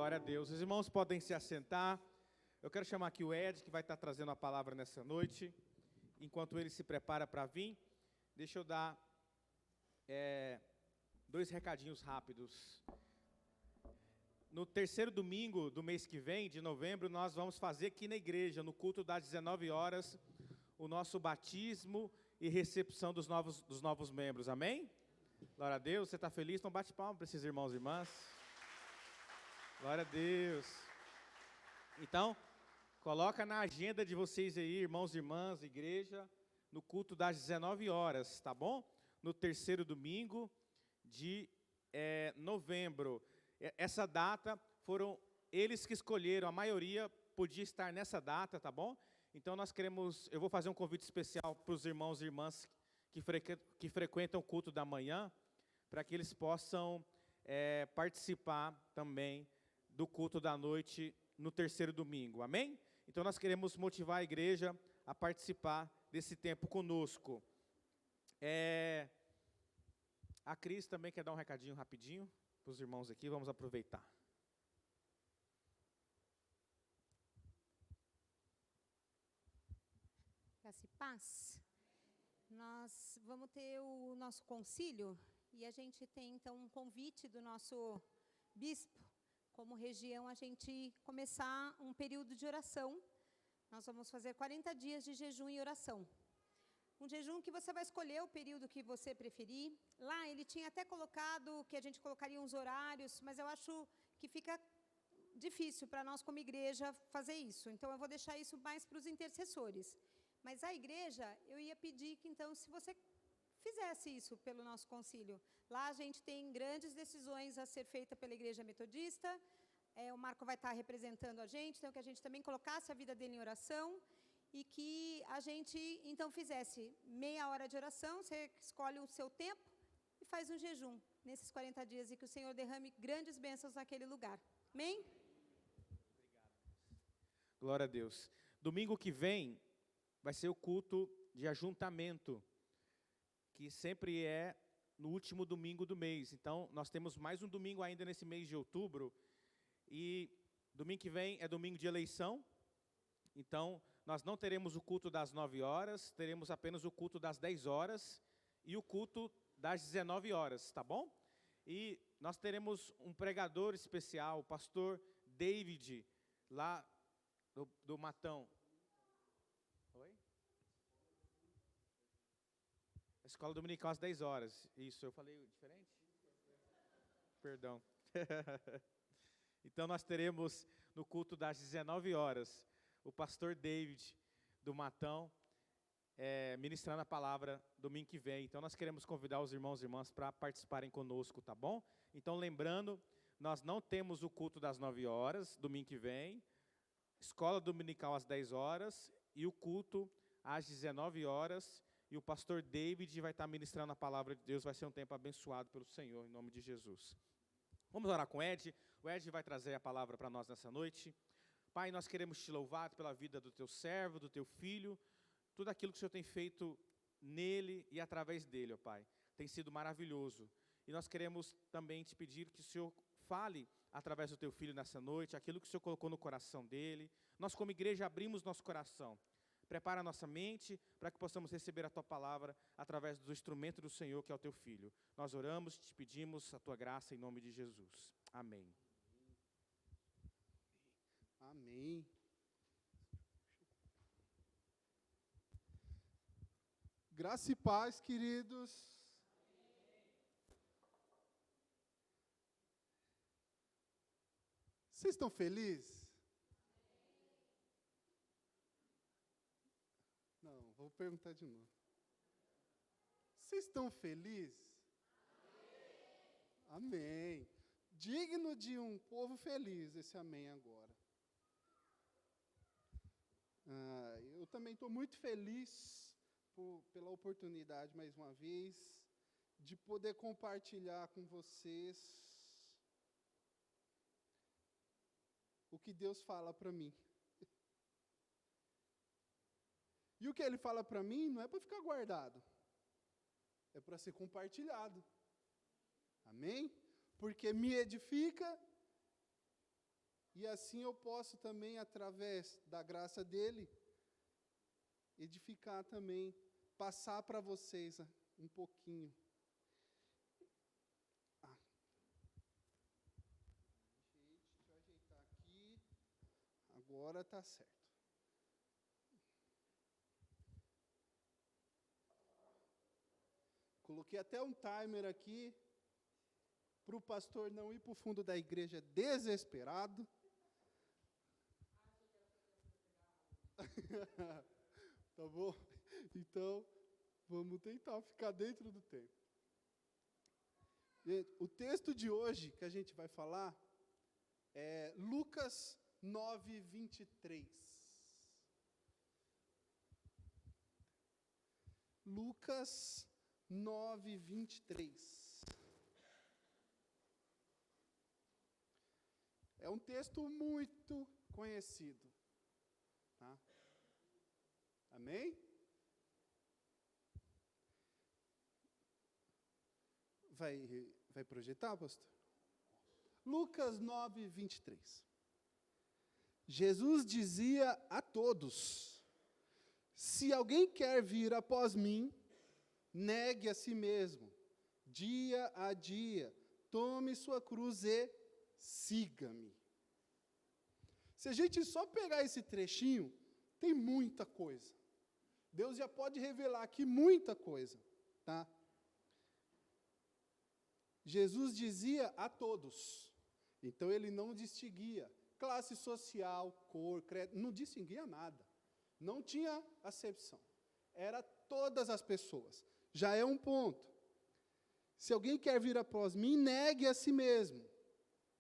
Glória a Deus. Os irmãos podem se assentar. Eu quero chamar aqui o Ed, que vai estar trazendo a palavra nessa noite. Enquanto ele se prepara para vir, deixa eu dar dois recadinhos rápidos. No terceiro domingo do mês que vem, de novembro, nós vamos fazer aqui na igreja, no culto das 19 horas, o nosso batismo e recepção dos novos membros. Amém? Glória a Deus. Você está feliz? Então bate palma para esses irmãos e irmãs. Glória a Deus. Então, coloca na agenda de vocês aí, irmãos e irmãs, igreja, no culto das 19 horas, tá bom? No terceiro domingo de novembro. Essa data foram eles que escolheram, a maioria podia estar nessa data, tá bom? Então eu vou fazer um convite especial para os irmãos e irmãs que frequentam o culto da manhã, para que eles possam participar também do culto da noite no terceiro domingo, amém? Então nós queremos motivar a igreja a participar desse tempo conosco. A Cris também quer dar um recadinho rapidinho para os irmãos aqui, vamos aproveitar. Graça e paz. Nós vamos ter o nosso concílio e a gente tem então um convite do nosso bispo, como região, a gente começar um período de oração. Nós vamos fazer 40 dias de jejum e oração. Um jejum que você vai escolher o período que você preferir. Lá ele tinha até colocado que a gente colocaria uns horários, mas eu acho que fica difícil para nós como igreja fazer isso. Então eu vou deixar isso mais para os intercessores. Mas a igreja, eu ia pedir que então, se você fizesse isso pelo nosso concílio. Lá a gente tem grandes decisões a ser feitas pela igreja metodista. O Marco vai estar representando a gente, então que a gente também colocasse a vida dele em oração e que a gente então fizesse meia hora de oração, você escolhe o seu tempo e faz um jejum nesses 40 dias e que o Senhor derrame grandes bênçãos naquele lugar. Amém? Obrigado. Glória a Deus. Domingo que vem vai ser o culto de ajuntamento, que sempre é no último domingo do mês. Então, nós temos mais um domingo ainda nesse mês de outubro. E domingo que vem é domingo de eleição. Então, nós não teremos o culto das 9 horas, teremos apenas o culto das 10 horas e o culto das 19 horas, tá bom? E nós teremos um pregador especial, o pastor David, lá do Matão. Oi? Escola Dominical às 10 horas. Isso, eu falei diferente? Perdão. Então nós teremos no culto das 19 horas o pastor David do Matão ministrando a palavra domingo que vem. Então nós queremos convidar os irmãos e irmãs para participarem conosco, tá bom? Então lembrando, nós não temos o culto das 9 horas, domingo que vem, escola dominical às 10 horas e o culto às 19 horas. E o pastor David vai estar ministrando a palavra de Deus. Vai ser um tempo abençoado pelo Senhor, em nome de Jesus. Vamos orar com o Ed. O Ed vai trazer a palavra para nós nessa noite. Pai, nós queremos te louvar pela vida do teu servo, do teu filho. Tudo aquilo que o Senhor tem feito nele e através dele, ó Pai. Tem sido maravilhoso. E nós queremos também te pedir que o Senhor fale através do teu filho nessa noite, aquilo que o Senhor colocou no coração dele. Nós como igreja abrimos nosso coração. Prepara a nossa mente para que possamos receber a Tua palavra através do instrumento do Senhor, que é o Teu Filho. Nós oramos e te pedimos a Tua graça em nome de Jesus. Amém. Amém. Graça e paz, queridos. Vocês estão felizes? Não, vou perguntar de novo. Vocês estão felizes? Amém. Amém. Digno de um povo feliz, esse amém agora. Eu também estou muito feliz pela oportunidade, mais uma vez, de poder compartilhar com vocês o que Deus fala para mim. E o que Ele fala para mim não é para ficar guardado, é para ser compartilhado. Amém? Porque me edifica e assim eu posso também, através da graça dele, edificar também, passar para vocês um pouquinho. Deixa eu ajeitar aqui. Agora está certo. Coloquei até um timer aqui, para o pastor não ir para o fundo da igreja desesperado. Tá bom? Então, vamos tentar ficar dentro do tempo. O texto de hoje que a gente vai falar é Lucas 9, 23. Lucas 9, 23. É um texto muito conhecido. Tá? Amém? Vai projetar, pastor? Lucas 9, 23. Jesus dizia a todos: se alguém quer vir após mim, negue a si mesmo, dia a dia, tome sua cruz e siga-me. Se a gente só pegar esse trechinho, tem muita coisa. Deus já pode revelar aqui muita coisa, tá? Jesus dizia a todos. Então ele não distinguia classe social, cor, credo, não distinguia nada. Não tinha acepção. Era todas as pessoas. Já é um ponto. Se alguém quer vir após mim, negue a si mesmo.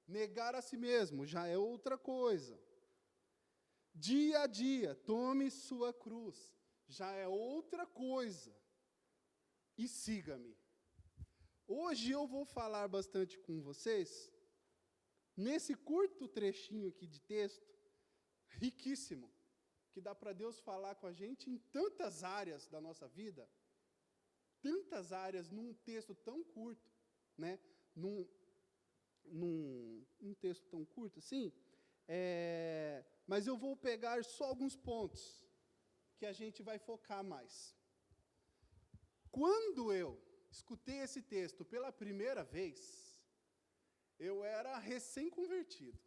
Negar a si mesmo já é outra coisa. Dia a dia, tome sua cruz. Já é outra coisa. E siga-me. Hoje eu vou falar bastante com vocês, nesse curto trechinho aqui de texto, riquíssimo, que dá para Deus falar com a gente em tantas áreas da nossa vida, tantas áreas num texto tão curto, né? Num texto tão curto assim, mas eu vou pegar só alguns pontos que a gente vai focar mais. Quando eu escutei esse texto pela primeira vez, eu era recém-convertido.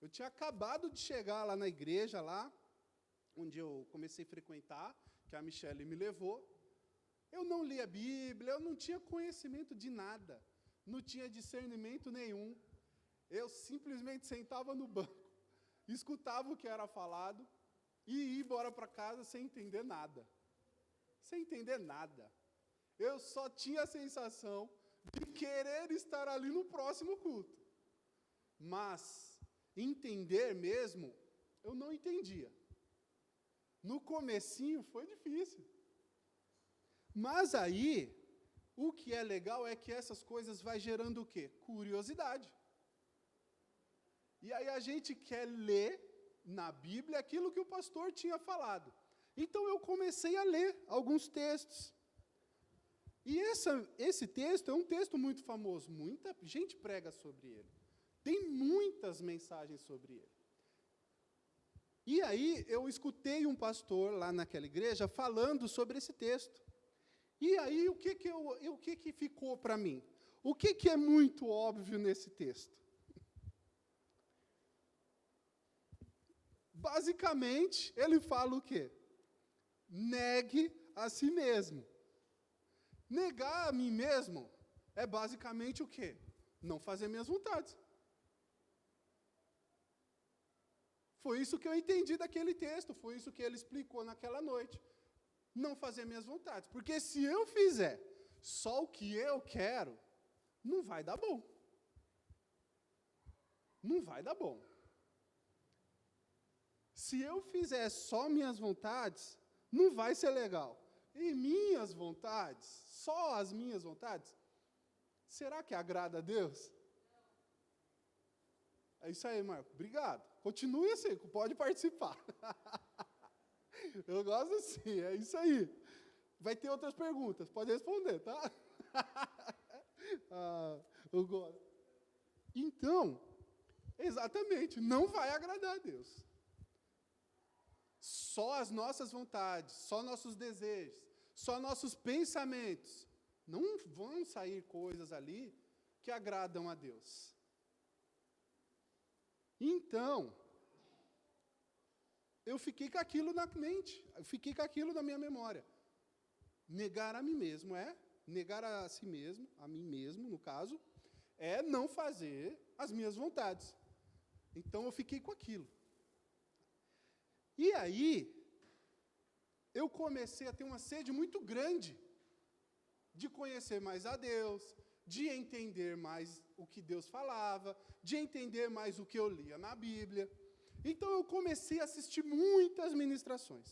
Eu tinha acabado de chegar lá na igreja, lá onde eu comecei a frequentar, que a Michele me levou. Eu não lia a Bíblia, eu não tinha conhecimento de nada, não tinha discernimento nenhum. Eu simplesmente sentava no banco, escutava o que era falado e ia embora para casa sem entender nada. Sem entender nada. Eu só tinha a sensação de querer estar ali no próximo culto. Mas entender mesmo, eu não entendia. No comecinho foi difícil. Mas aí, o que é legal é que essas coisas vai gerando o quê? Curiosidade. E aí a gente quer ler na Bíblia aquilo que o pastor tinha falado. Então eu comecei a ler alguns textos. E esse texto é um texto muito famoso, muita gente prega sobre ele. Tem muitas mensagens sobre ele. E aí eu escutei um pastor lá naquela igreja falando sobre esse texto. E aí o que ficou para mim? O que é muito óbvio nesse texto? Basicamente, ele fala o quê? Negue a si mesmo. Negar a mim mesmo é basicamente o quê? Não fazer minhas vontades. Foi isso que eu entendi daquele texto, foi isso que ele explicou naquela noite. Não fazer minhas vontades. Porque se eu fizer só o que eu quero, não vai dar bom. Não vai dar bom. Se eu fizer só minhas vontades, não vai ser legal. E minhas vontades, só as minhas vontades, será que agrada a Deus? É isso aí, Marco. Obrigado. Continue assim, pode participar. Eu gosto assim, é isso aí. Vai ter outras perguntas, pode responder, tá? Eu gosto. Então, Exatamente, não vai agradar a Deus. Só as nossas vontades, só nossos desejos, só nossos pensamentos, não vão sair coisas ali que agradam a Deus. Então, eu fiquei com aquilo na mente, eu fiquei com aquilo na minha memória. Negar a mim mesmo negar a si mesmo, a mim mesmo, no caso, é não fazer as minhas vontades. Então, eu fiquei com aquilo. E aí, eu comecei a ter uma sede muito grande de conhecer mais a Deus, de entender mais o que Deus falava, de entender mais o que eu lia na Bíblia. Então, eu comecei a assistir muitas ministrações.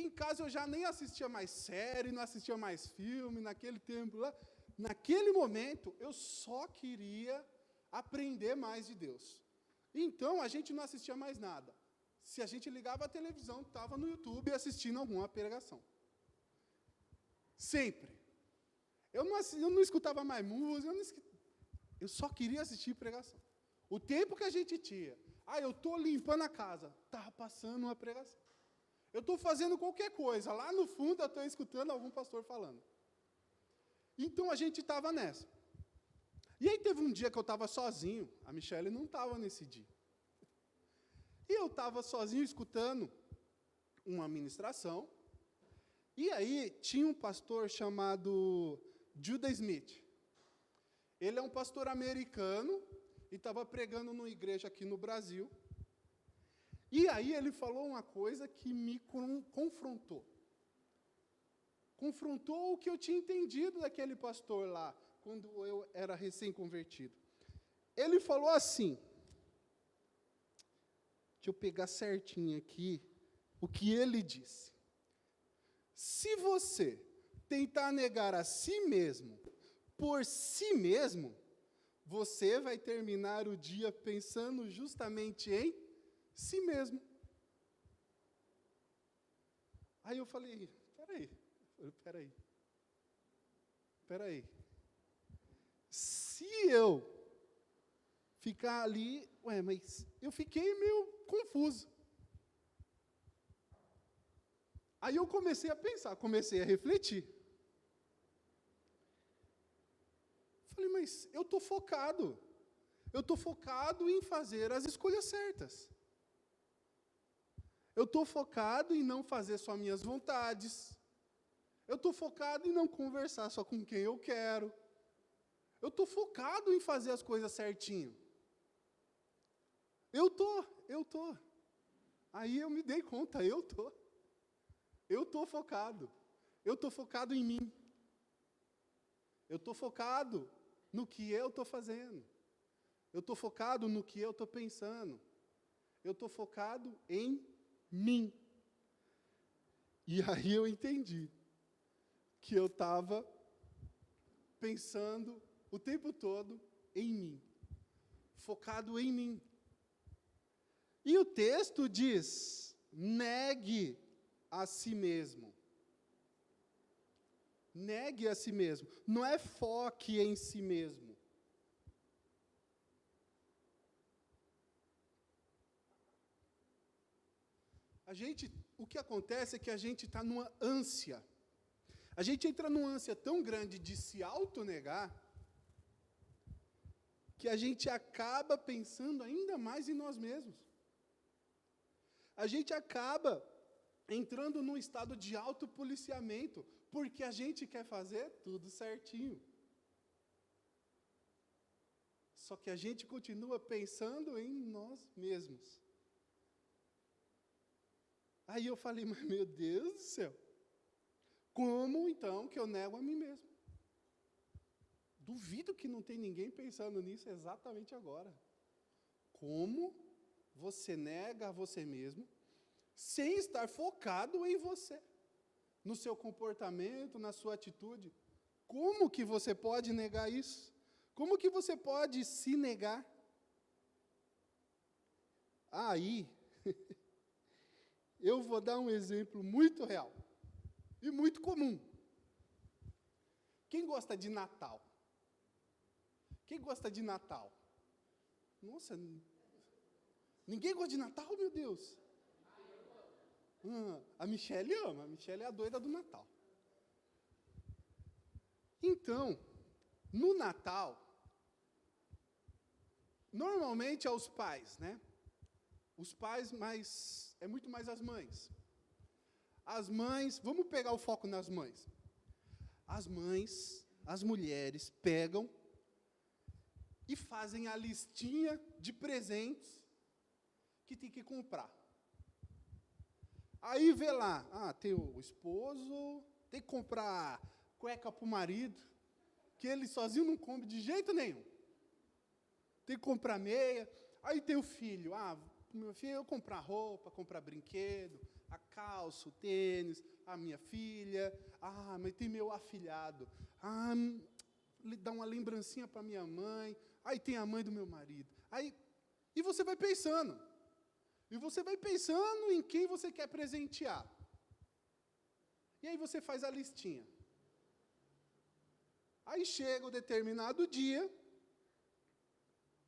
Em casa, eu já nem assistia mais série, não assistia mais filme, naquele tempo lá. Naquele momento, eu só queria aprender mais de Deus. Então, a gente não assistia mais nada. Se a gente ligava a televisão, estava no YouTube assistindo alguma pregação. Sempre. Eu não escutava mais música, eu só queria assistir pregação. O tempo que a gente tinha, eu estou limpando a casa, estava passando uma pregação. Eu estou fazendo qualquer coisa, lá no fundo eu estou escutando algum pastor falando. Então a gente estava nessa. E aí teve um dia que eu estava sozinho, a Michele não estava nesse dia. E eu estava sozinho escutando uma ministração, e aí tinha um pastor chamado Judah Smith. Ele é um pastor americano e estava pregando numa igreja aqui no Brasil. E aí ele falou uma coisa que me confrontou. Confrontou o que eu tinha entendido daquele pastor lá, quando eu era recém-convertido. Ele falou assim, deixa eu pegar certinho aqui o que ele disse. Se você tentar negar a si mesmo por si mesmo, você vai terminar o dia pensando justamente em si mesmo. Aí eu falei, peraí. Se eu ficar ali, mas eu fiquei meio confuso. Aí eu comecei a pensar, comecei a refletir. Falei, mas eu estou focado em fazer as escolhas certas. Eu estou focado em não fazer só minhas vontades. Eu estou focado em não conversar só com quem eu quero. Eu estou focado em fazer as coisas certinho. Eu estou. Aí eu me dei conta, eu estou focado. Eu estou focado em mim. Eu estou focado no que eu estou fazendo. Eu estou focado no que eu estou pensando. Eu estou focado em mim. E aí eu entendi que eu estava pensando o tempo todo em mim. Focado em mim. E o texto diz, negue a si mesmo. Negue a si mesmo. Não é foque em si mesmo. O que acontece é que a gente está numa ânsia. A gente entra numa ânsia tão grande de se autonegar, que a gente acaba pensando ainda mais em nós mesmos. A gente acaba entrando num estado de autopoliciamento, porque a gente quer fazer tudo certinho. Só que a gente continua pensando em nós mesmos. Aí eu falei, mas meu Deus do céu, como então que eu nego a mim mesmo? Duvido que não tem ninguém pensando nisso exatamente agora. Como você nega a você mesmo, sem estar focado em você, no seu comportamento, na sua atitude? Como que você pode negar isso? Como que você pode se negar? Aí, eu vou dar um exemplo muito real e muito comum. Quem gosta de Natal? Quem gosta de Natal? Nossa, ninguém gosta de Natal, meu Deus? A Michele ama, a Michele é a doida do Natal. Então, no Natal, normalmente é os pais, né? Os pais, mas é muito mais as mães. As mães, vamos pegar o foco nas mães. As mães, as mulheres pegam e fazem a listinha de presentes que tem que comprar. Aí vê lá, tem o esposo, tem que comprar cueca para o marido, que ele sozinho não come de jeito nenhum. Tem que comprar meia. Aí tem o filho, meu filho, eu comprar roupa, comprar brinquedo, a calça, o tênis, a minha filha, mas tem meu afilhado, dá uma lembrancinha para minha mãe, aí tem a mãe do meu marido. E você vai pensando. E você vai pensando em quem você quer presentear. E aí você faz a listinha. Aí chega o determinado dia,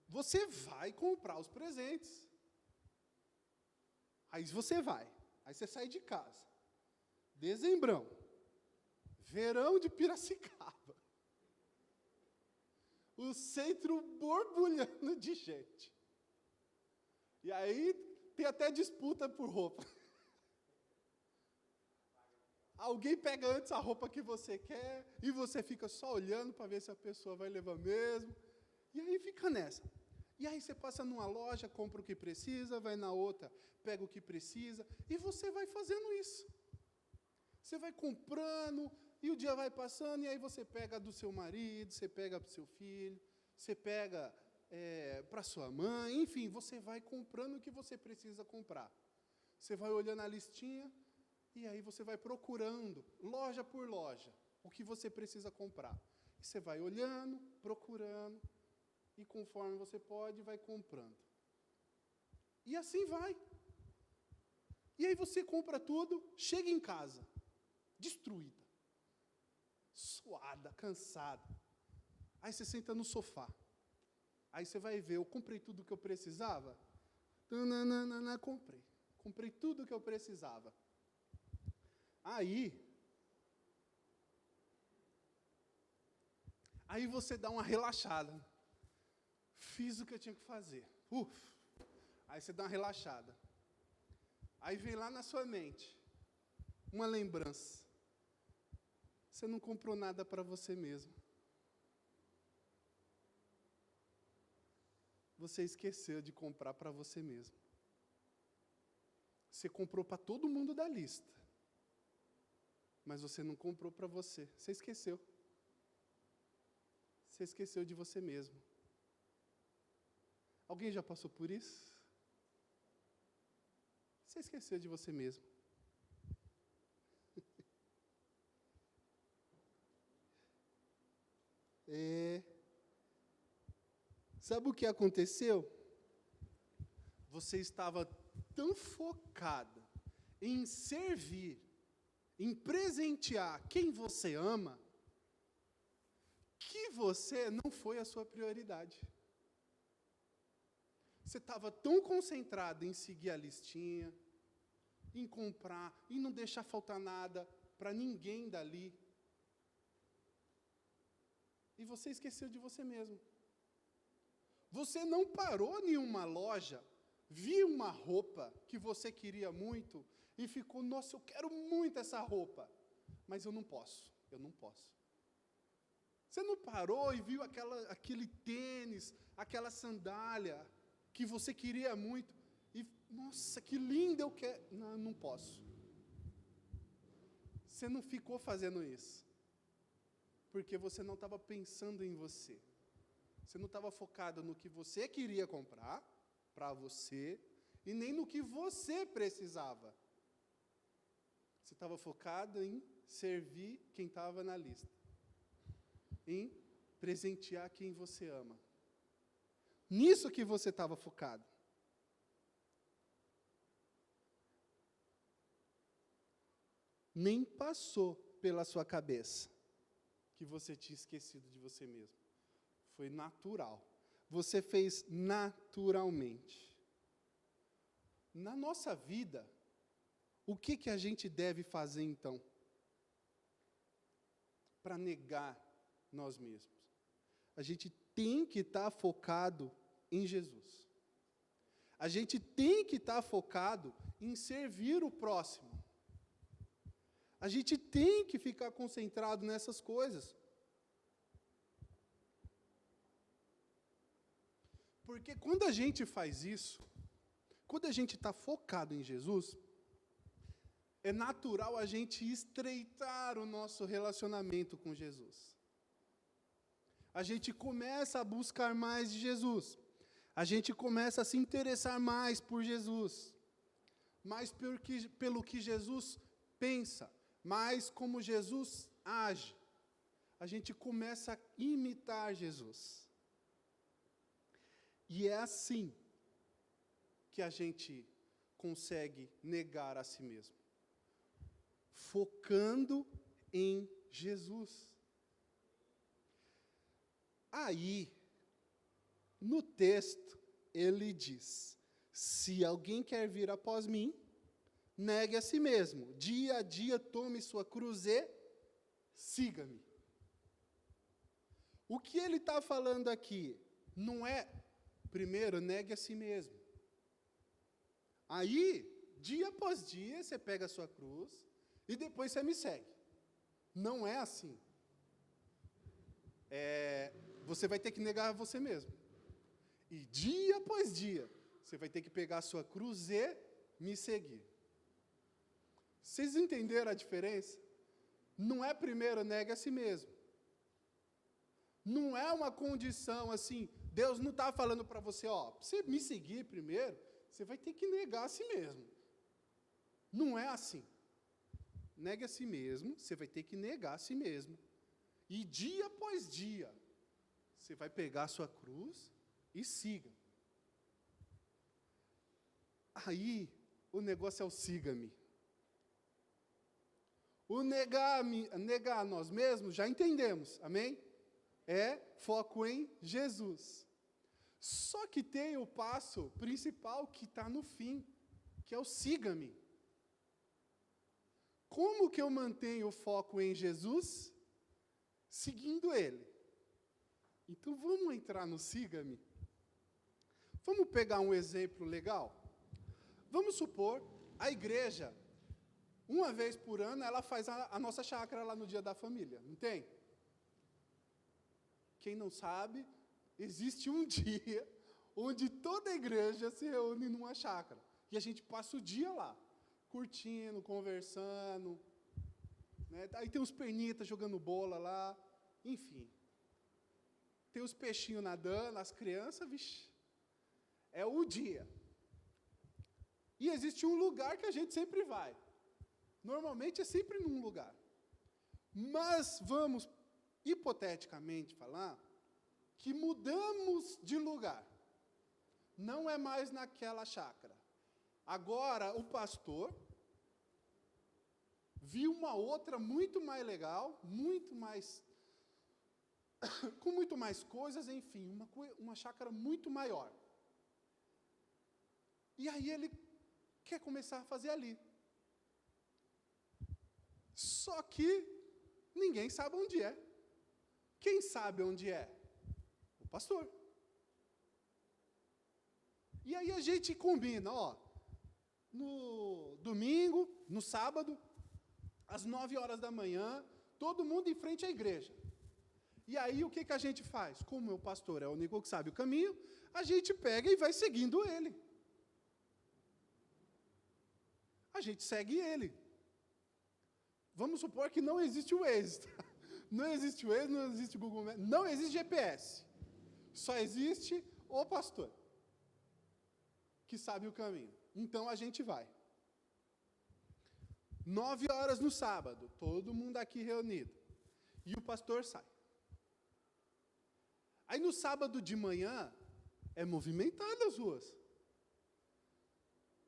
você vai comprar os presentes. Aí você vai. Aí você sai de casa. Dezembrão. Verão de Piracicaba. O centro borbulhando de gente. E aí tem até disputa por roupa. Alguém pega antes a roupa que você quer e você fica só olhando para ver se a pessoa vai levar mesmo. E aí fica nessa. E aí você passa numa loja, compra o que precisa, vai na outra, pega o que precisa, e você vai fazendo isso. Você vai comprando, e o dia vai passando, e aí você pega do seu marido, você pega para o seu filho, você pega para sua mãe, enfim, você vai comprando o que você precisa comprar. Você vai olhando a listinha, e aí você vai procurando, loja por loja, o que você precisa comprar. E você vai olhando, procurando, e conforme você pode, vai comprando. E assim vai. E aí você compra tudo, chega em casa, destruída, suada, cansada. Aí você senta no sofá. Aí você vai ver, eu comprei tudo que eu precisava? Comprei. Comprei tudo que eu precisava. Aí você dá uma relaxada. Fiz o que eu tinha que fazer. Aí você dá uma relaxada. Aí vem lá na sua mente uma lembrança. Você não comprou nada para você mesmo. Você esqueceu de comprar para você mesmo. Você comprou para todo mundo da lista. Mas você não comprou para você. Você esqueceu. Você esqueceu de você mesmo. Alguém já passou por isso? Você esqueceu de você mesmo. Sabe o que aconteceu? Você estava tão focado em servir, em presentear quem você ama, que você não foi a sua prioridade. Você estava tão concentrado em seguir a listinha, em comprar, em não deixar faltar nada para ninguém dali. E você esqueceu de você mesmo. Você não parou em uma loja, viu uma roupa que você queria muito e ficou, nossa, eu quero muito essa roupa, mas eu não posso. Você não parou e viu aquele tênis, aquela sandália que você queria muito e, nossa, que lindo, eu quero. Não posso. Você não ficou fazendo isso, porque você não estava pensando em você. Você não estava focado no que você queria comprar para você e nem no que você precisava. Você estava focado em servir quem estava na lista, em presentear quem você ama. Nisso que você estava focado. Nem passou pela sua cabeça que você tinha esquecido de você mesmo. Foi natural. você fez naturalmente. Na nossa vida, o que a gente deve fazer então? Para negar nós mesmos. A gente tem que estar focado em Jesus. A gente tem que estar focado em servir o próximo. A gente tem que ficar concentrado nessas coisas. Porque quando a gente faz isso, quando a gente está focado em Jesus, é natural a gente estreitar o nosso relacionamento com Jesus. A gente começa a buscar mais de Jesus. A gente começa a se interessar mais por Jesus. Mais pelo que Jesus pensa. Mais como Jesus age. A gente começa a imitar Jesus. E é assim que a gente consegue negar a si mesmo. Focando em Jesus. Aí, no texto, ele diz: se alguém quer vir após mim, negue a si mesmo. Dia a dia tome sua cruz e siga-me. O que ele está falando aqui não é, primeiro, negue a si mesmo. Aí, dia após dia, você pega a sua cruz e depois você me segue. Não é assim. Você vai ter que negar a você mesmo. E dia após dia, você vai ter que pegar a sua cruz e me seguir. Vocês entenderam a diferença? Não é primeiro negue a si mesmo. Não é uma condição assim, Deus não está falando para você, para você me seguir primeiro, você vai ter que negar a si mesmo. Não é assim. Negue a si mesmo, você vai ter que negar a si mesmo. E dia após dia, você vai pegar a sua cruz e siga. Aí, o negócio é o siga-me. O negar a nós mesmos, já entendemos, amém? É foco em Jesus. Só que tem o passo principal que está no fim, que é o siga-me. Como que eu mantenho o foco em Jesus? Seguindo Ele. Então vamos entrar no siga-me. Vamos pegar um exemplo legal? Vamos supor, a igreja, uma vez por ano, ela faz a nossa chácara lá no Dia da Família, não tem? Quem não sabe, existe um dia onde toda a igreja se reúne numa chácara. E a gente passa o dia lá, curtindo, conversando. Né? Aí tem os pernitas jogando bola lá, enfim. Tem os peixinhos nadando, as crianças, vixe. É o dia. E existe um lugar que a gente sempre vai. Normalmente é sempre num lugar. Mas vamos, hipoteticamente falar, que mudamos de lugar. Não é mais naquela chácara. Agora o pastor viu uma outra muito mais legal, muito mais com muito mais coisas, enfim, uma chácara muito maior. E aí ele quer começar a fazer ali. Só que ninguém sabe onde é. Quem sabe onde é? O pastor. E aí a gente combina, no domingo, no sábado, às 9h da manhã, todo mundo em frente à igreja. E aí o que a gente faz? Como o pastor é o único que sabe o caminho, a gente pega e vai seguindo ele. A gente segue ele. Vamos supor que não existe o Waze. Não existe o Waze, não existe o Google Maps, não existe GPS. Só existe o pastor, que sabe o caminho. Então a gente vai. 9h no sábado, todo mundo aqui reunido. E o pastor sai. Aí no sábado de manhã, é movimentado as ruas.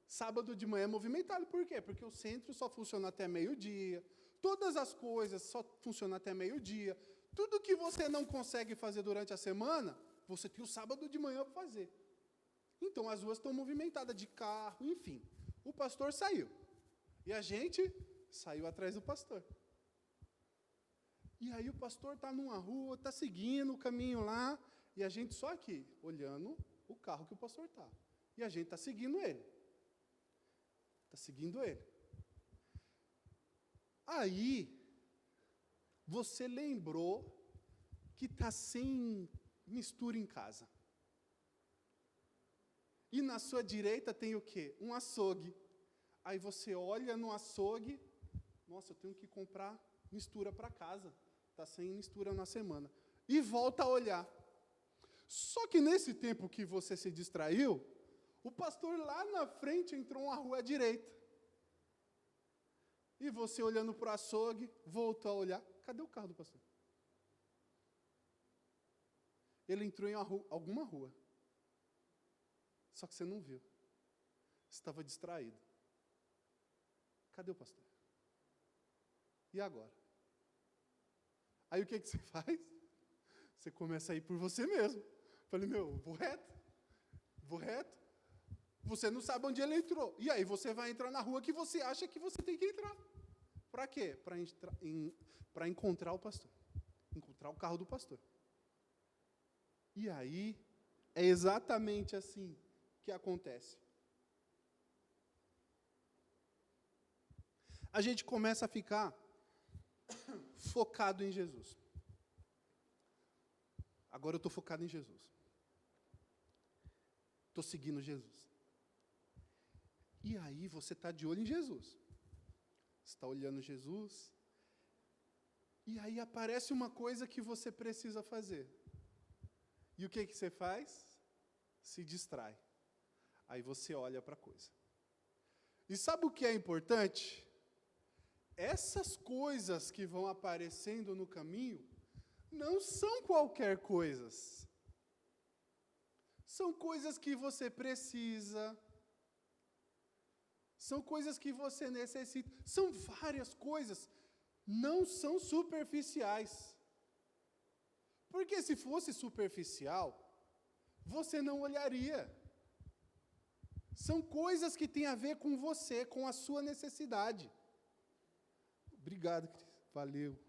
Sábado de manhã é movimentado, por quê? Porque o centro só funciona até meio-dia, todas as coisas só funcionam até meio-dia. Tudo que você não consegue fazer durante a semana, você tem o sábado de manhã para fazer. Então, as ruas estão movimentadas de carro, enfim. O pastor saiu. E a gente saiu atrás do pastor. E aí o pastor está numa rua, está seguindo o caminho lá, e a gente só aqui, olhando o carro que o pastor está. E a gente está seguindo ele. Está seguindo ele. Aí, você lembrou que está sem mistura em casa. E na sua direita tem o quê? Um açougue. Aí você olha no açougue, nossa, eu tenho que comprar mistura para casa. Está sem mistura na semana. E volta a olhar. Só que nesse tempo que você se distraiu, o pastor lá na frente entrou uma rua à direita. E você olhando para o açougue, voltou a olhar. Cadê o carro do pastor? Ele entrou em alguma rua. Só que você não viu. Você estava distraído. Cadê o pastor? E agora? Aí o que você faz? Você começa a ir por você mesmo. Falei, vou reto. Vou reto. Você não sabe onde ele entrou. E aí você vai entrar na rua que você acha que você tem que entrar. Para quê? Para encontrar o pastor. Encontrar o carro do pastor. E aí, é exatamente assim que acontece. A gente começa a ficar focado em Jesus. Agora eu estou focado em Jesus. Estou seguindo Jesus. E aí você está de olho em Jesus. Você está olhando Jesus. E aí aparece uma coisa que você precisa fazer. E o que você faz? Se distrai. Aí você olha para a coisa. E sabe o que é importante? Essas coisas que vão aparecendo no caminho não são qualquer coisas. São coisas que você precisa. São coisas que você necessita. São várias coisas. Não são superficiais. Porque se fosse superficial, você não olharia. São coisas que têm a ver com você, com a sua necessidade. Obrigado, Cris. Valeu.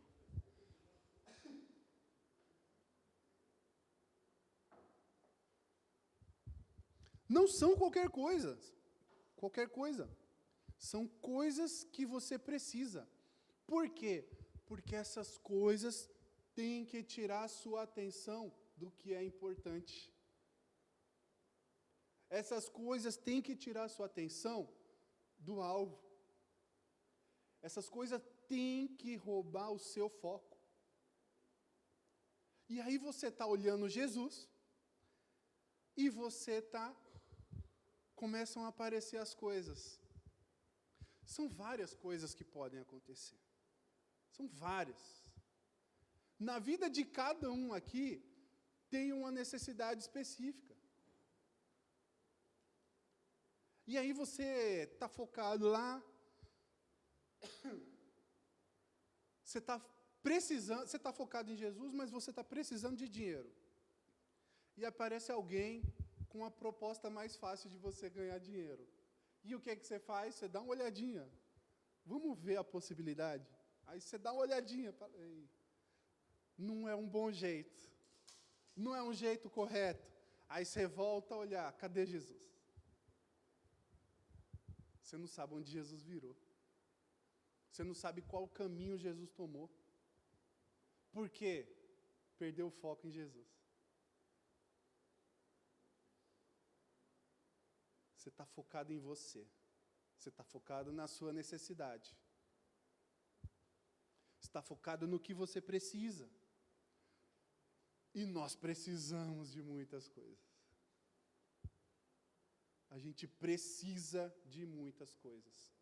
Não são qualquer coisa. Qualquer coisa. São coisas que você precisa. Por quê? Porque essas coisas têm que tirar a sua atenção do que é importante. Essas coisas têm que tirar a sua atenção do alvo. Essas coisas têm que roubar o seu foco. E aí você está olhando Jesus, e você está... Começam a aparecer as coisas. São várias coisas que podem acontecer. São várias. Na vida de cada um aqui, tem uma necessidade específica. E aí você está focado lá, você está focado em Jesus, mas você está precisando de dinheiro. E aparece alguém com uma proposta mais fácil de você ganhar dinheiro. E o que você faz? Você dá uma olhadinha. Vamos ver a possibilidade? Aí você dá uma olhadinha. Fala, ei, não é um bom jeito. Não é um jeito correto. Aí você volta a olhar. Cadê Jesus? Você não sabe onde Jesus virou. Você não sabe qual caminho Jesus tomou. Por quê? Perdeu o foco em Jesus. Você está focado em você. Você está focado na sua necessidade. Você está focado no que você precisa. E nós precisamos de muitas coisas. A gente precisa de muitas coisas.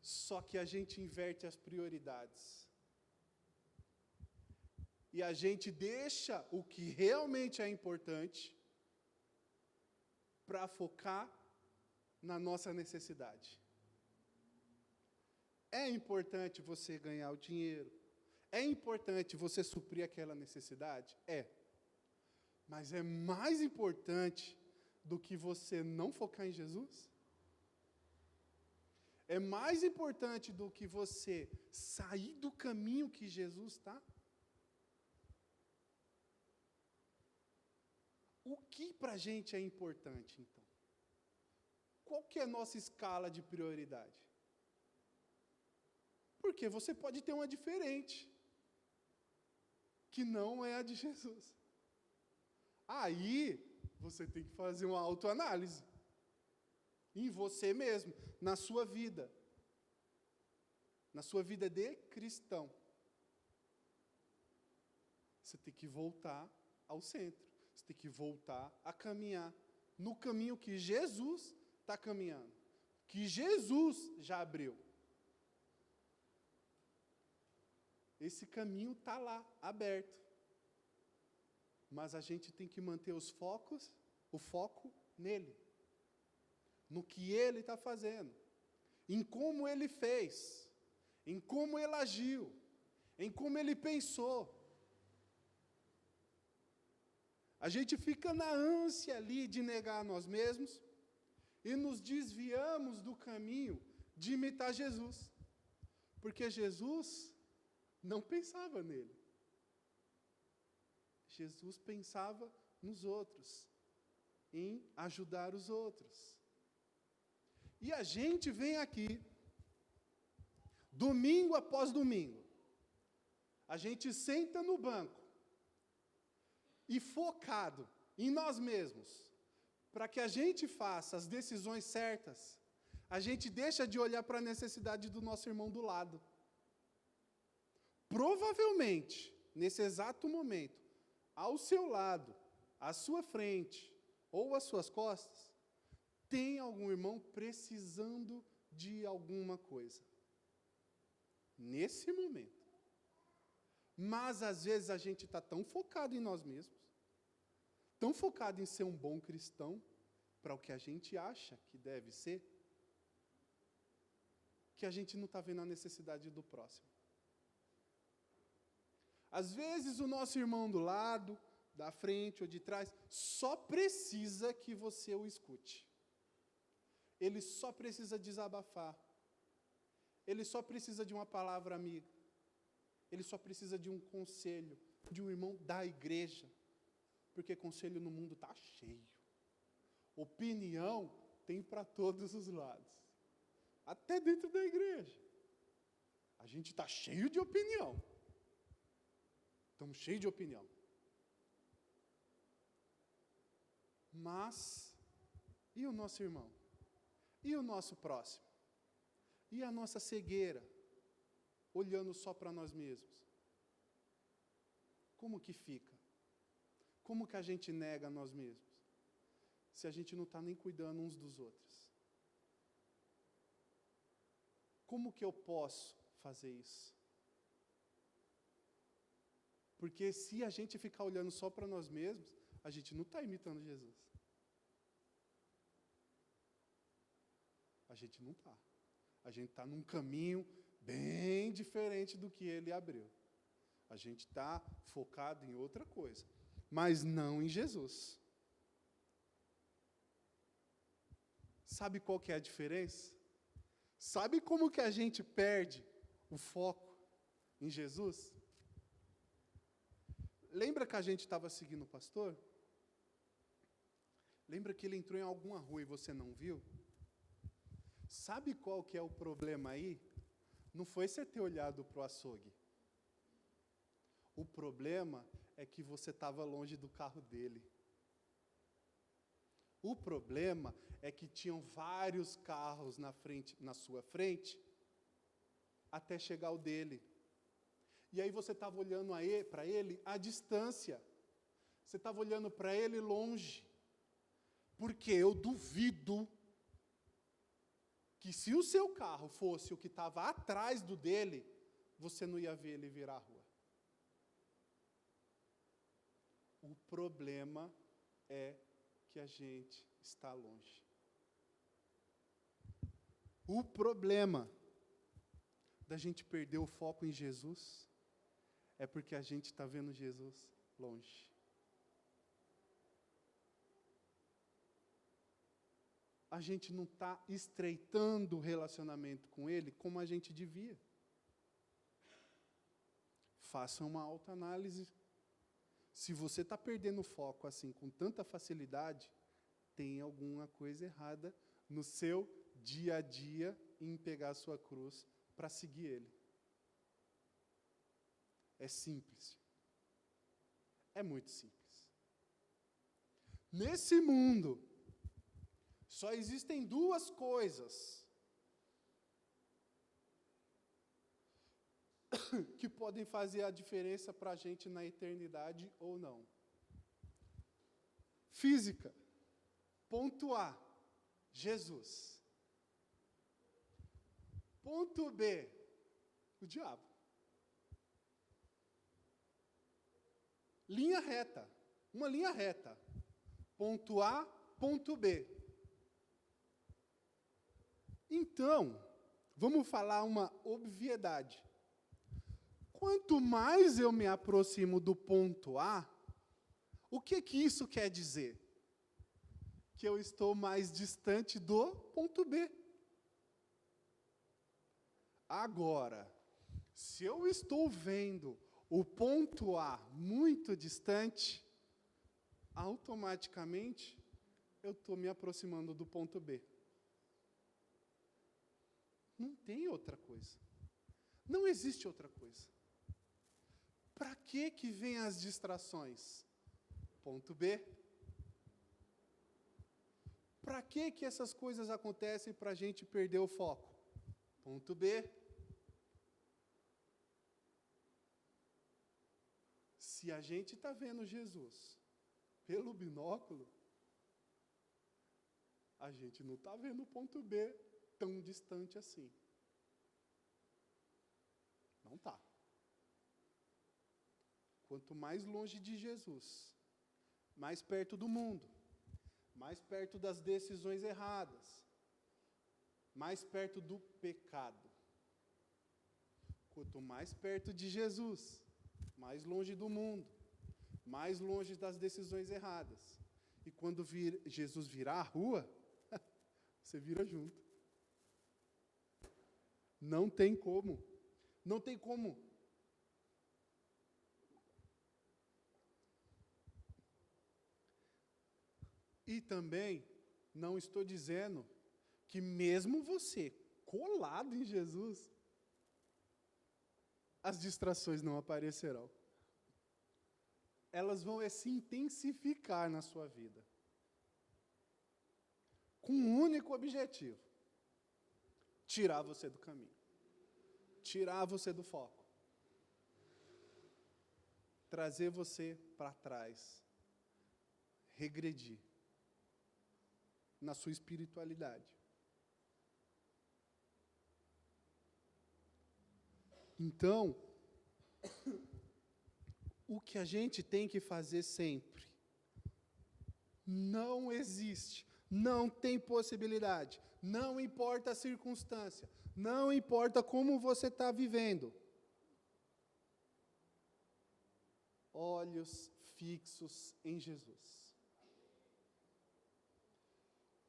Só que a gente inverte as prioridades. E a gente deixa o que realmente é importante para focar na nossa necessidade. É importante você ganhar o dinheiro. É importante você suprir aquela necessidade? É. Mas é mais importante do que você não focar em Jesus? É mais importante do que você sair do caminho que Jesus está? O que para a gente é importante, então? Qual que é a nossa escala de prioridade? Porque você pode ter uma diferente, que não é a de Jesus. Aí, você tem que fazer uma autoanálise. Em você mesmo, na sua vida. Na sua vida de cristão. Você tem que voltar ao centro. Você tem que voltar a caminhar no caminho que Jesus está caminhando. Que Jesus já abriu. Esse caminho está lá, aberto. Mas a gente tem que manter o foco nele. No que ele está fazendo. Em como ele fez. Em como ele agiu. Em como ele pensou. A gente fica na ânsia ali de negar a nós mesmos e nos desviamos do caminho de imitar Jesus. Porque Jesus não pensava nele. Jesus pensava nos outros, em ajudar os outros. E a gente vem aqui, domingo após domingo, a gente senta no banco, e focado em nós mesmos, para que a gente faça as decisões certas, a gente deixa de olhar para a necessidade do nosso irmão do lado. Provavelmente, nesse exato momento, ao seu lado, à sua frente, ou às suas costas, tem algum irmão precisando de alguma coisa. Nesse momento. Mas, às vezes, a gente está tão focado em nós mesmos, tão focado em ser um bom cristão, para o que a gente acha que deve ser, que a gente não está vendo a necessidade do próximo. Às vezes, o nosso irmão do lado, da frente ou de trás, só precisa que você o escute. Ele só precisa desabafar. Ele só precisa de uma palavra amiga. Ele só precisa de um conselho, de um irmão da igreja. Porque conselho no mundo está cheio. Opinião tem para todos os lados. Até dentro da igreja. A gente está cheio de opinião. Estamos cheios de opinião. Mas, e o nosso irmão? E o nosso próximo? E a nossa cegueira? Olhando só para nós mesmos? Como que fica? Como que a gente nega a nós mesmos? Se a gente não está nem cuidando uns dos outros. Como que eu posso fazer isso? Porque se a gente ficar olhando só para nós mesmos, a gente não está imitando Jesus. A gente não está. A gente está num caminho bem diferente do que ele abriu. A gente está focado em outra coisa, mas não em Jesus. Sabe qual que é a diferença? Sabe como que a gente perde o foco em Jesus? Lembra que a gente estava seguindo o pastor? Lembra que ele entrou em alguma rua e você não viu? Sabe qual que é o problema aí? Não foi você ter olhado para o açougue. O problema é que você estava longe do carro dele. O problema é que tinham vários carros na sua frente, até chegar o dele. E aí você estava olhando para ele à distância. Você estava olhando para ele longe. Porque eu duvido que se o seu carro fosse o que estava atrás do dele, você não ia ver ele virar a rua. O problema é que a gente está longe. O problema da gente perder o foco em Jesus é porque a gente está vendo Jesus longe. a gente não está estreitando o relacionamento com Ele como a gente devia. Faça uma autoanálise. Se você está perdendo o foco assim com tanta facilidade, tem alguma coisa errada no seu dia a dia em pegar a sua cruz para seguir Ele. É simples. É muito simples. Nesse mundo, só existem duas coisas que podem fazer a diferença para a gente na eternidade ou não. Física. Ponto A, Jesus. Ponto B, o diabo. Linha reta. Uma linha reta. Ponto A, ponto B. Então, vamos falar uma obviedade. Quanto mais eu me aproximo do ponto A, o que isso quer dizer? Que eu estou mais distante do ponto B. Agora, se eu estou vendo o ponto A muito distante, automaticamente eu estou me aproximando do ponto B. Não tem outra coisa. Não existe outra coisa. Para que vem as distrações? Ponto B. Para que essas coisas acontecem para a gente perder o foco? Ponto B. Se a gente está vendo Jesus pelo binóculo, a gente não está vendo o ponto B tão distante assim. Não está. Quanto mais longe de Jesus, mais perto do mundo, mais perto das decisões erradas, mais perto do pecado. Quanto mais perto de Jesus, mais longe do mundo, mais longe das decisões erradas. E quando Jesus virar a rua, você vira junto. Não tem como. Não tem como. E também, não estou dizendo que mesmo você, colado em Jesus, as distrações não aparecerão. Elas vão se intensificar na sua vida. Com um único objetivo: tirar você do caminho. Tirar você do foco. Trazer você para trás. Regredir na sua espiritualidade. Então, o que a gente tem que fazer sempre, não existe, não tem possibilidade, não importa a circunstância, não importa como você está vivendo. Olhos fixos em Jesus.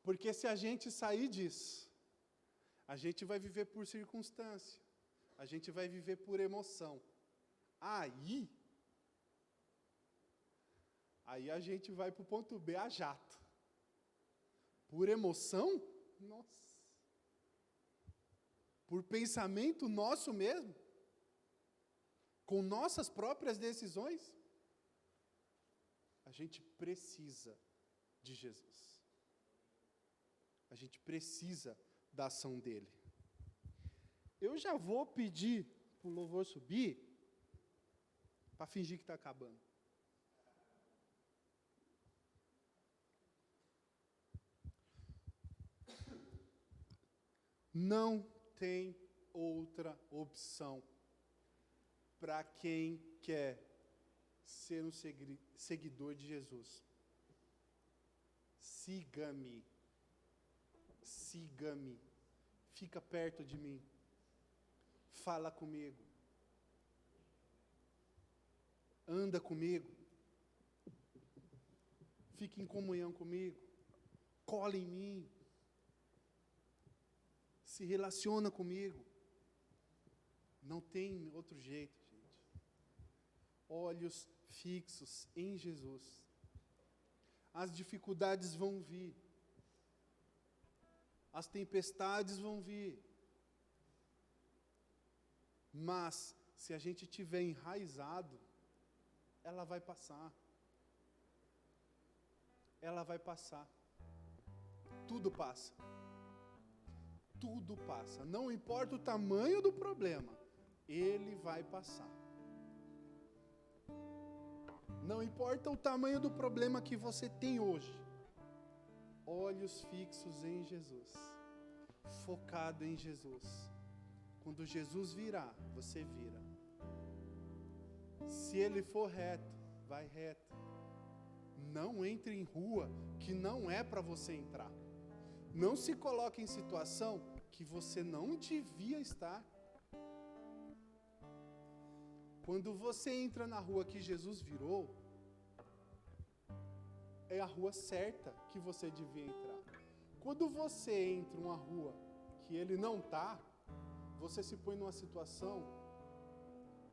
Porque se a gente sair disso, a gente vai viver por circunstância, a gente vai viver por emoção. Aí a gente vai para o ponto B a jato. Por emoção? Nossa. Por pensamento nosso mesmo? Com nossas próprias decisões? A gente precisa de Jesus. A gente precisa da ação dele. Eu já vou pedir para o louvor subir, para fingir que está acabando. Não tem outra opção para quem quer ser um seguidor de Jesus. Siga-me. Siga-me. Fica perto de mim. Fala comigo. Anda comigo. Fique em comunhão comigo. Cola em mim. se relaciona comigo. Não tem outro jeito, gente. Olhos fixos em Jesus. As dificuldades vão vir. As tempestades vão vir. Mas, se a gente estiver enraizado, ela vai passar. Ela vai passar. Tudo passa. Tudo passa. Não importa o tamanho do problema, ele vai passar. Não importa o tamanho do problema que você tem hoje. Olhos fixos em Jesus. Focado em Jesus. Quando Jesus virar, você vira. Se ele for reto, vai reto. Não entre em rua que não é para você entrar. Não se coloque em situação que você não devia estar. Quando você entra na rua que Jesus virou, é a rua certa que você devia entrar. Quando você entra numa rua que ele não está, você se põe numa situação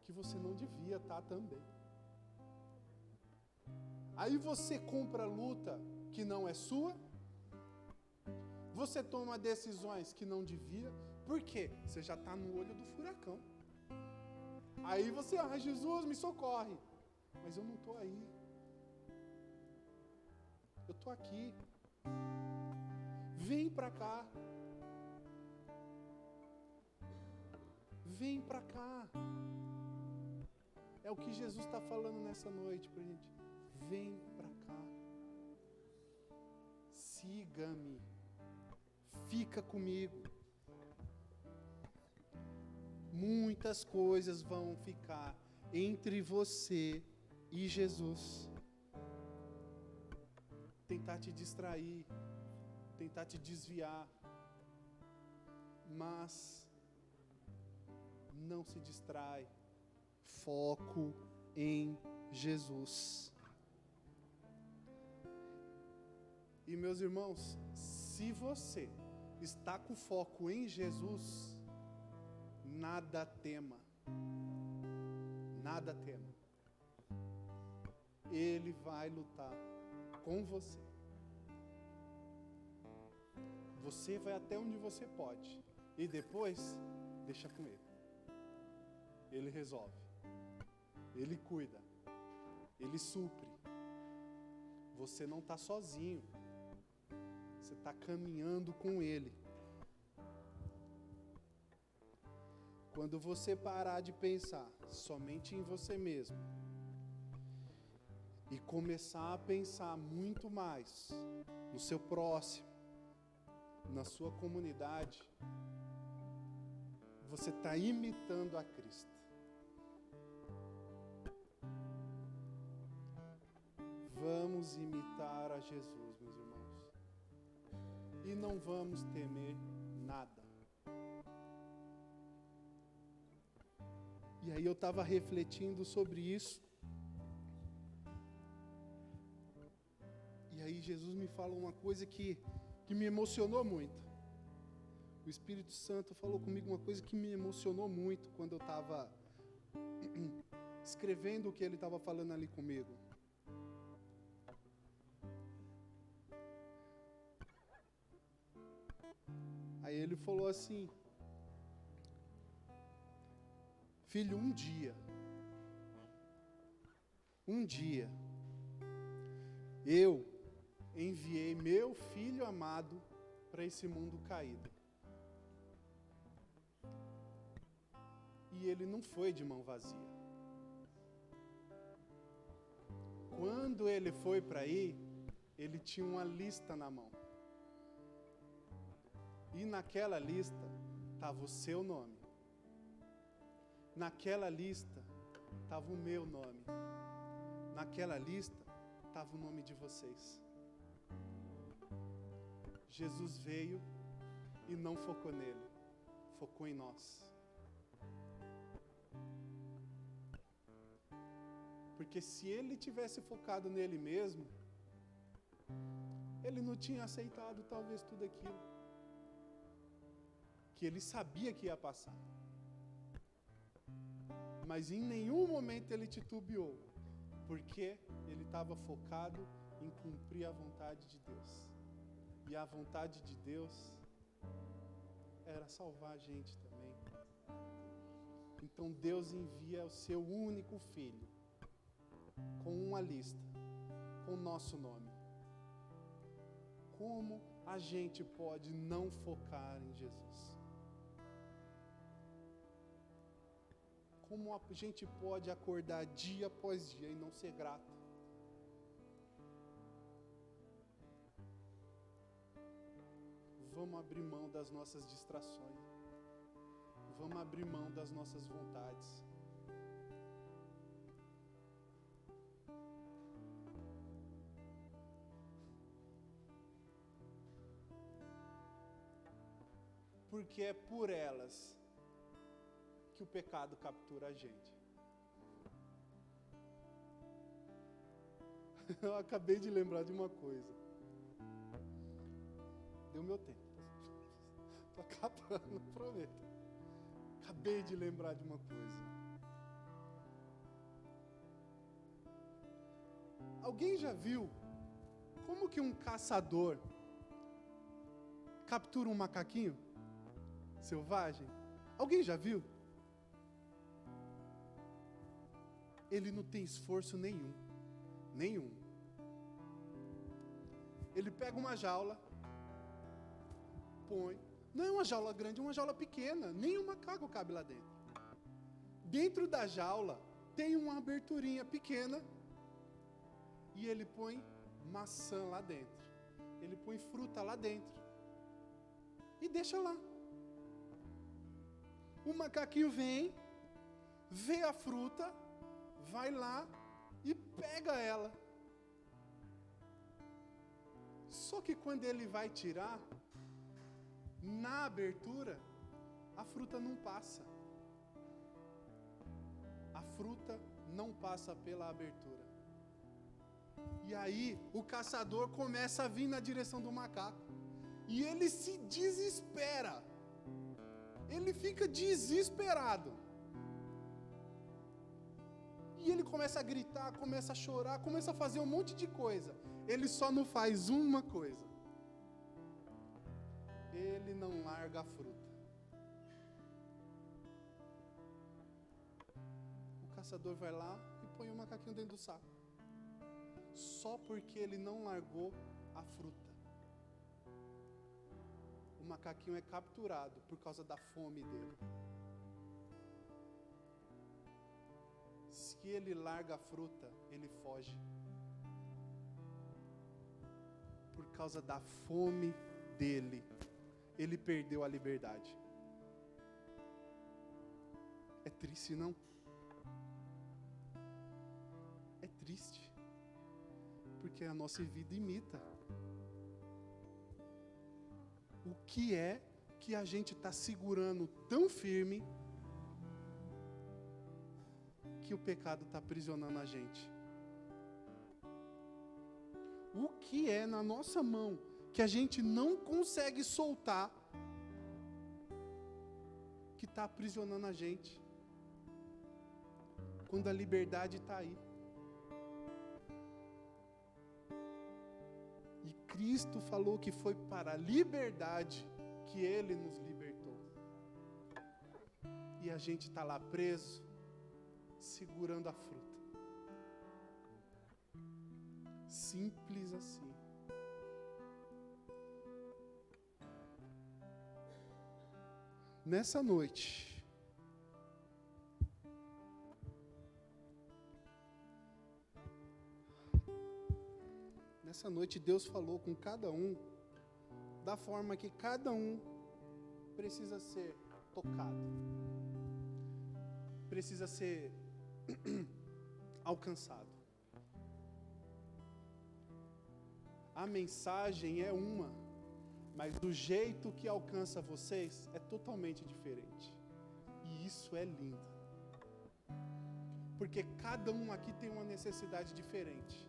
que você não devia estar também. Aí você compra luta que não é sua, você toma decisões que não devia, por quê? Você já está no olho do furacão. Aí você, Jesus, me socorre. Mas eu não estou aí. Eu estou aqui. Vem para cá. Vem para cá. É o que Jesus está falando nessa noite para a gente. Vem para cá. Siga-me. Fica comigo. Muitas coisas vão ficar entre você e Jesus. Tentar te distrair, tentar te desviar. Mas não se distrai. Foco em Jesus. E meus irmãos, se você está com foco em Jesus, nada tema. Nada tema. Ele vai lutar com você. Você vai até onde você pode. E depois, deixa com ele. Ele resolve. Ele cuida. Ele supre. Você não está sozinho. Você está caminhando com ele. Quando você parar de pensar somente em você mesmo e começar a pensar muito mais no seu próximo, na sua comunidade, você está imitando a Cristo. Vamos imitar a Jesus, meus irmãos. E não vamos temer nada. E aí eu estava refletindo sobre isso. E aí Jesus me fala uma coisa que me emocionou muito. O Espírito Santo falou comigo uma coisa que me emocionou muito quando eu estava escrevendo o que ele estava falando ali comigo. Aí ele falou assim: filho, um dia, eu enviei meu filho amado para esse mundo caído. E ele não foi de mão vazia. Quando ele foi para aí, ele tinha uma lista na mão. E naquela lista estava o seu nome. Naquela lista estava o meu nome. Naquela lista estava o nome de vocês. Jesus veio e não focou nele, focou em nós. Porque se ele tivesse focado nele mesmo, ele não tinha aceitado talvez tudo aquilo que ele sabia que ia passar. Mas em nenhum momento ele titubeou, porque ele estava focado em cumprir a vontade de Deus. E a vontade de Deus era salvar a gente também. Então Deus envia o seu único filho, com uma lista, com o nosso nome. Como a gente pode não focar em Jesus? Como a gente pode acordar dia após dia e não ser grato? Vamos abrir mão das nossas distrações. Vamos abrir mão das nossas vontades. Porque é por elas que o pecado captura a gente. Eu acabei de lembrar de uma coisa. Deu meu tempo. Estou acabando, prometo. Acabei de lembrar de uma coisa. Alguém já viu como que um caçador captura um macaquinho selvagem? Alguém já viu? Ele não tem esforço nenhum. Nenhum. Ele pega uma jaula, põe. Não é uma jaula grande, é uma jaula pequena. Nem um macaco cabe lá dentro. Dentro da jaula tem uma aberturinha pequena. E ele põe maçã lá dentro. Ele põe fruta lá dentro. E deixa lá. O macaquinho vem, vê a fruta, vai lá e pega ela. Só que quando ele vai tirar, na abertura, a fruta não passa. A fruta não passa pela abertura. E aí, o caçador começa a vir na direção do macaco. E ele se desespera. Ele fica desesperado. E ele começa a gritar, começa a chorar, começa a fazer um monte de coisa. Ele só não faz uma coisa. Ele não larga a fruta. O caçador vai lá e põe o macaquinho dentro do saco. Só porque ele não largou a fruta. O macaquinho é capturado por causa da fome dele. Se ele larga a fruta, ele foge. Por causa da fome dele, ele perdeu a liberdade. É triste, não? É triste. Porque a nossa vida imita. O que é que a gente está segurando tão firme que o pecado está aprisionando a gente? O que é na nossa mão que a gente não consegue soltar que está aprisionando a gente? Quando a liberdade está aí. E Cristo falou que foi para a liberdade que Ele nos libertou. E a gente está lá preso, segurando a fruta. Simples assim. Nessa noite, Deus falou com cada um da forma que cada um precisa ser tocado, precisa ser alcançado. A mensagem é uma, mas do jeito que alcança vocês é totalmente diferente. E isso é lindo. Porque cada um aqui tem uma necessidade diferente.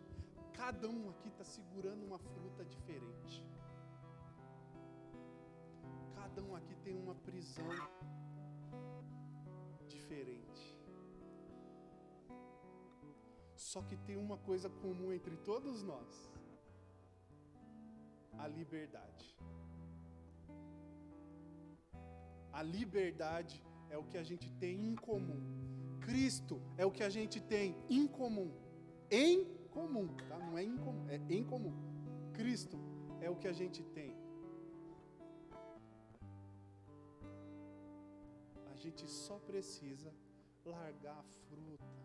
Cada um aqui está segurando uma fruta diferente. Cada um aqui tem uma prisão diferente. Só que tem uma coisa comum entre todos nós: a liberdade. A liberdade é o que a gente tem em comum. Cristo é o que a gente tem em comum. Em comum, tá? Não é incomum, é em comum. Cristo é o que a gente tem. A gente só precisa largar a fruta.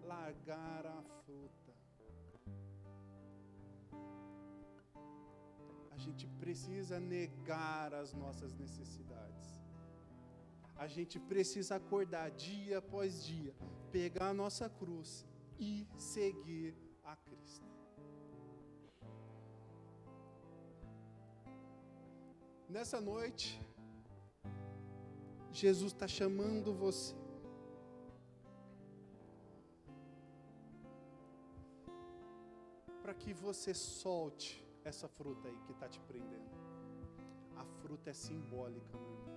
Largar a fruta. A gente precisa negar as nossas necessidades. A gente precisa acordar dia após dia, pegar a nossa cruz e seguir a Cristo. Nessa noite, Jesus está chamando você para que você solte essa fruta aí que está te prendendo. A fruta é simbólica, meu irmão.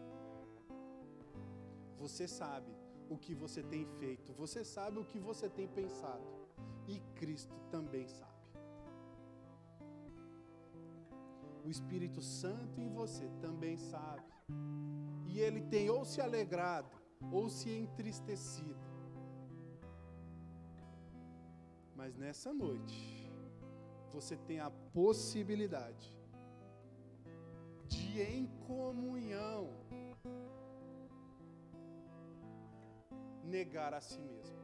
Você sabe o que você tem feito, você sabe o que você tem pensado, e Cristo também sabe. O Espírito Santo em você também sabe, e Ele tem ou se alegrado, ou se entristecido. Mas nessa noite, você tem a possibilidade de, em comunhão, negar a si mesmo.